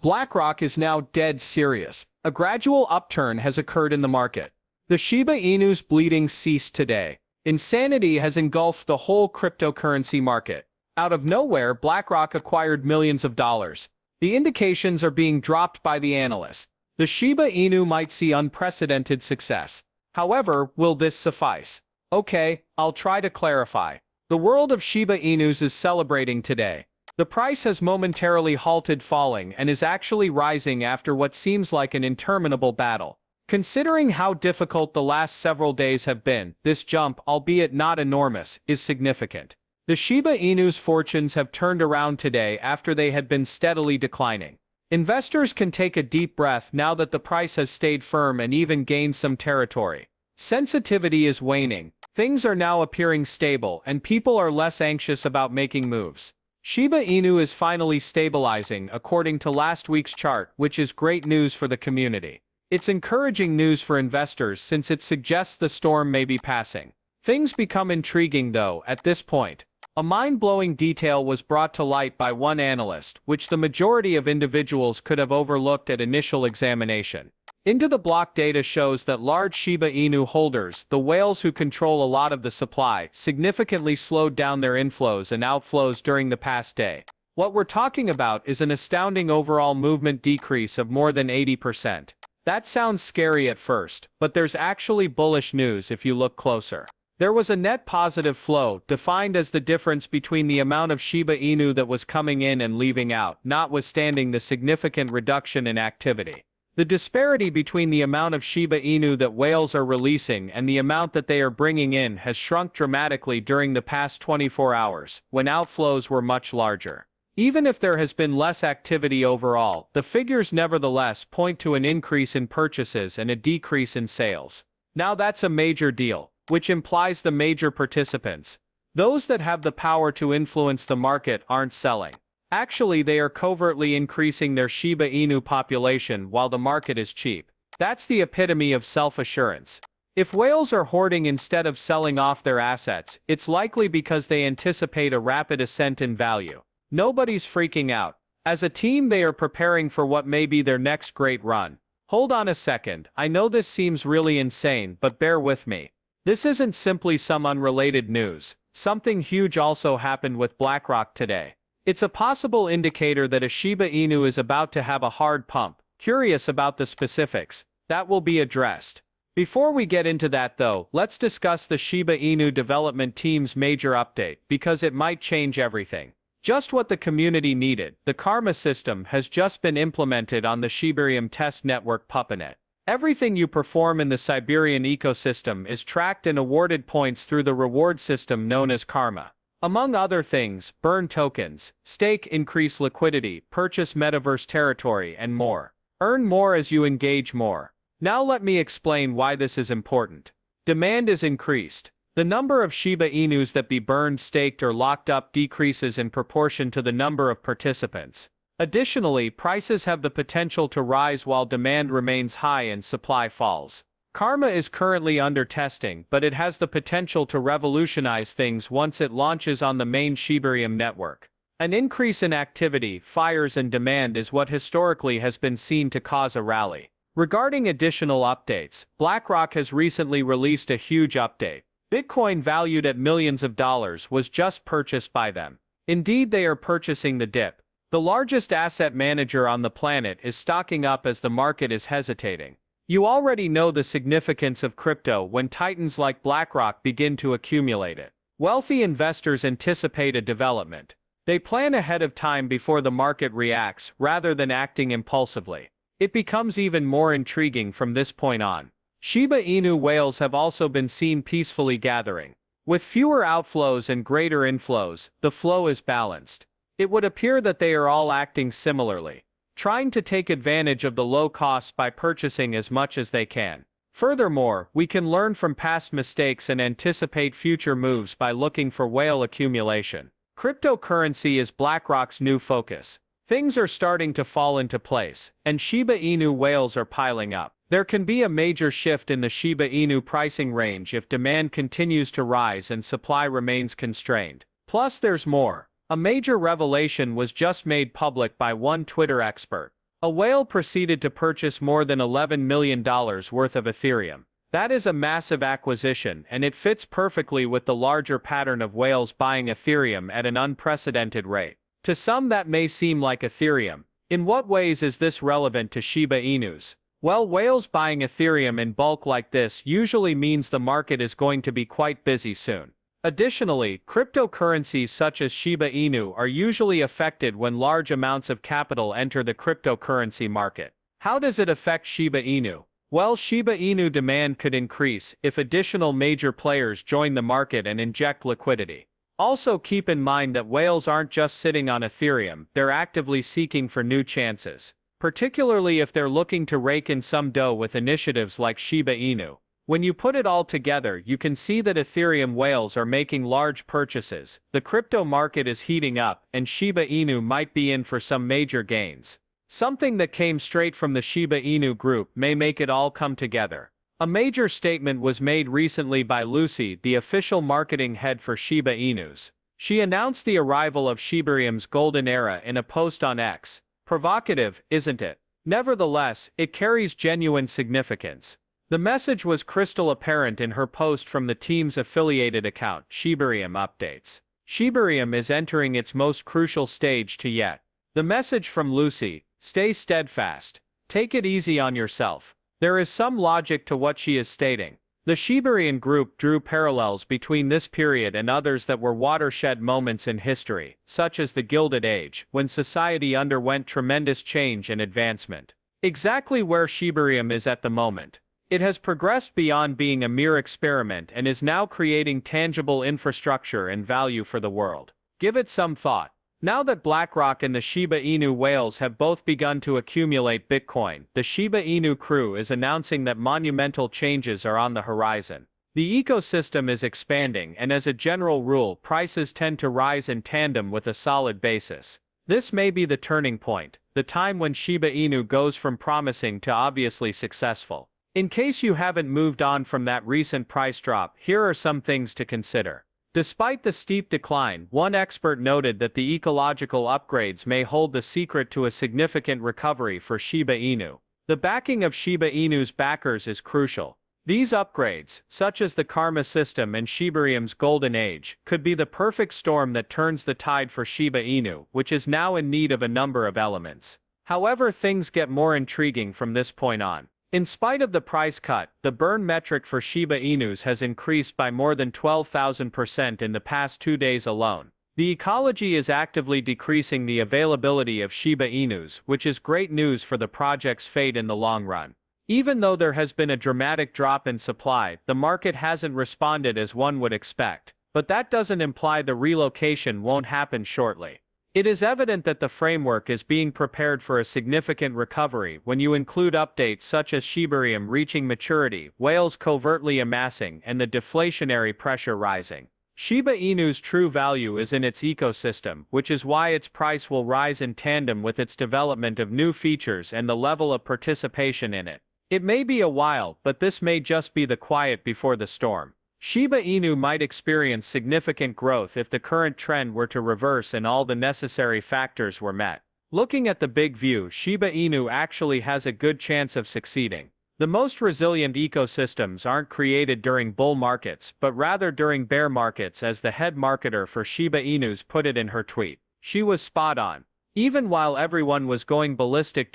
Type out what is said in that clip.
BlackRock is now dead serious. A gradual upturn has occurred in the market. The Shiba Inu's bleeding ceased today. Insanity has engulfed the whole cryptocurrency market. Out of nowhere, BlackRock acquired millions of dollars. The indications are being dropped by the analysts. The Shiba Inu might see unprecedented success. However, will this suffice? Okay, I'll try to clarify. The world of Shiba Inus is celebrating today. The price has momentarily halted falling and is actually rising after what seems like an interminable battle. Considering how difficult the last several days have been, this jump, albeit not enormous, is significant. The Shiba Inu's fortunes have turned around today after they had been steadily declining. Investors can take a deep breath now that the price has stayed firm and even gained some territory. Sensitivity is waning. Things are now appearing stable and people are less anxious about making moves. Shiba Inu is finally stabilizing according to last week's chart, which is great news for the community. It's encouraging news for investors since it suggests the storm may be passing. Things become intriguing though at this point. A mind-blowing detail was brought to light by one analyst, which the majority of individuals could have overlooked at initial examination. Into the block data shows that large Shiba Inu holders, the whales who control a lot of the supply, significantly slowed down their inflows and outflows during the past day. What we're talking about is an astounding overall movement decrease of more than 80%. That sounds scary at first, but there's actually bullish news if you look closer. There was a net positive flow, defined as the difference between the amount of Shiba Inu that was coming in and leaving out, notwithstanding the significant reduction in activity. The disparity between the amount of Shiba Inu that whales are releasing and the amount that they are bringing in has shrunk dramatically during the past 24 hours, when outflows were much larger. Even if there has been less activity overall, the figures nevertheless point to an increase in purchases and a decrease in sales. Now that's a major deal, which implies the major participants, those that have the power to influence the market, aren't selling. Actually, they are covertly increasing their Shiba Inu population while the market is cheap. That's the epitome of self-assurance. If whales are hoarding instead of selling off their assets, it's likely because they anticipate a rapid ascent in value. Nobody's freaking out. As a team, they are preparing for what may be their next great run. Hold on a second, I know this seems really insane, but bear with me. This isn't simply some unrelated news. Something huge also happened with BlackRock today. It's a possible indicator that a Shiba Inu is about to have a hard pump. Curious about the specifics? That will be addressed. Before we get into that though, let's discuss the Shiba Inu development team's major update, because it might change everything. Just what the community needed, the Karma system has just been implemented on the Shibarium test network Puppetnet. Everything you perform in the Siberian ecosystem is tracked and awarded points through the reward system known as Karma. Among other things, burn tokens, stake, increase liquidity, purchase metaverse territory, and more. Earn more as you engage more. Now let me explain why this is important. Demand is increased. The number of Shiba Inus that be burned, staked, or locked up decreases in proportion to the number of participants. Additionally, prices have the potential to rise while demand remains high and supply falls. Karma is currently under testing, but it has the potential to revolutionize things once it launches on the main Shibarium network. An increase in activity, fires, and demand is what historically has been seen to cause a rally. Regarding additional updates, BlackRock has recently released a huge update. Bitcoin valued at millions of dollars was just purchased by them. Indeed, they are purchasing the dip. The largest asset manager on the planet is stocking up as the market is hesitating. You already know the significance of crypto when titans like BlackRock begin to accumulate it. Wealthy investors anticipate a development. They plan ahead of time before the market reacts, rather than acting impulsively. It becomes even more intriguing from this point on. Shiba Inu whales have also been seen peacefully gathering. With fewer outflows and greater inflows, the flow is balanced. It would appear that they are all acting similarly, trying to take advantage of the low costs by purchasing as much as they can. Furthermore, we can learn from past mistakes and anticipate future moves by looking for whale accumulation. Cryptocurrency is BlackRock's new focus. Things are starting to fall into place, and Shiba Inu whales are piling up. There can be a major shift in the Shiba Inu pricing range if demand continues to rise and supply remains constrained. Plus there's more. A major revelation was just made public by one Twitter expert. A whale proceeded to purchase more than $11 million worth of Ethereum. That is a massive acquisition, and it fits perfectly with the larger pattern of whales buying Ethereum at an unprecedented rate. To some that may seem like Ethereum. In what ways is this relevant to Shiba Inus? Well, whales buying Ethereum in bulk like this usually means the market is going to be quite busy soon. Additionally, cryptocurrencies such as Shiba Inu are usually affected when large amounts of capital enter the cryptocurrency market. How does it affect Shiba Inu? Well, Shiba Inu demand could increase if additional major players join the market and inject liquidity. Also keep in mind that whales aren't just sitting on Ethereum, they're actively seeking for new chances, particularly if they're looking to rake in some dough with initiatives like Shiba Inu. When you put it all together, you can see that Ethereum whales are making large purchases, the crypto market is heating up, and Shiba Inu might be in for some major gains. Something that came straight from the Shiba Inu group may make it all come together. A major statement was made recently by Lucy, the official marketing head for Shiba Inus. She announced the arrival of Shibarium's golden era in a post on X. Provocative, isn't it? Nevertheless, it carries genuine significance. The message was crystal apparent in her post from the team's affiliated account, Shibarium Updates. Shibarium is entering its most crucial stage to yet. The message from Lucy: stay steadfast. Take it easy on yourself. There is some logic to what she is stating. The Shibarium group drew parallels between this period and others that were watershed moments in history, such as the Gilded Age, when society underwent tremendous change and advancement. Exactly where Shibarium is at the moment. It has progressed beyond being a mere experiment and is now creating tangible infrastructure and value for the world. Give it some thought. Now that Blackrock and the Shiba Inu whales have both begun to accumulate Bitcoin, the Shiba Inu crew is announcing that monumental changes are on the horizon. The ecosystem is expanding, and as a general rule, prices tend to rise in tandem with a solid basis. This may be the turning point, the time when Shiba Inu goes from promising to obviously successful. In case you haven't moved on from that recent price drop, here are some things to consider. Despite the steep decline, one expert noted that the ecological upgrades may hold the secret to a significant recovery for Shiba Inu. The backing of Shiba Inu's backers is crucial. These upgrades, such as the Karma system and Shibarium's Golden Age, could be the perfect storm that turns the tide for Shiba Inu, which is now in need of a number of elements. However, things get more intriguing from this point on. In spite of the price cut, the burn metric for Shiba Inus has increased by more than 12,000% in the past 2 days alone. The ecology is actively decreasing the availability of Shiba Inus, which is great news for the project's fate in the long run. Even though there has been a dramatic drop in supply, the market hasn't responded as one would expect, but that doesn't imply the relocation won't happen shortly. It is evident that the framework is being prepared for a significant recovery when you include updates such as Shibarium reaching maturity, whales covertly amassing, and the deflationary pressure rising. Shiba Inu's true value is in its ecosystem, which is why its price will rise in tandem with its development of new features and the level of participation in it. It may be a while, but this may just be the quiet before the storm. Shiba Inu might experience significant growth if the current trend were to reverse and all the necessary factors were met. Looking at the big view, Shiba Inu actually has a good chance of succeeding. The most resilient ecosystems aren't created during bull markets, but rather during bear markets, as the head marketer for Shiba Inus put it in her tweet. She was spot on. Even while everyone was going ballistic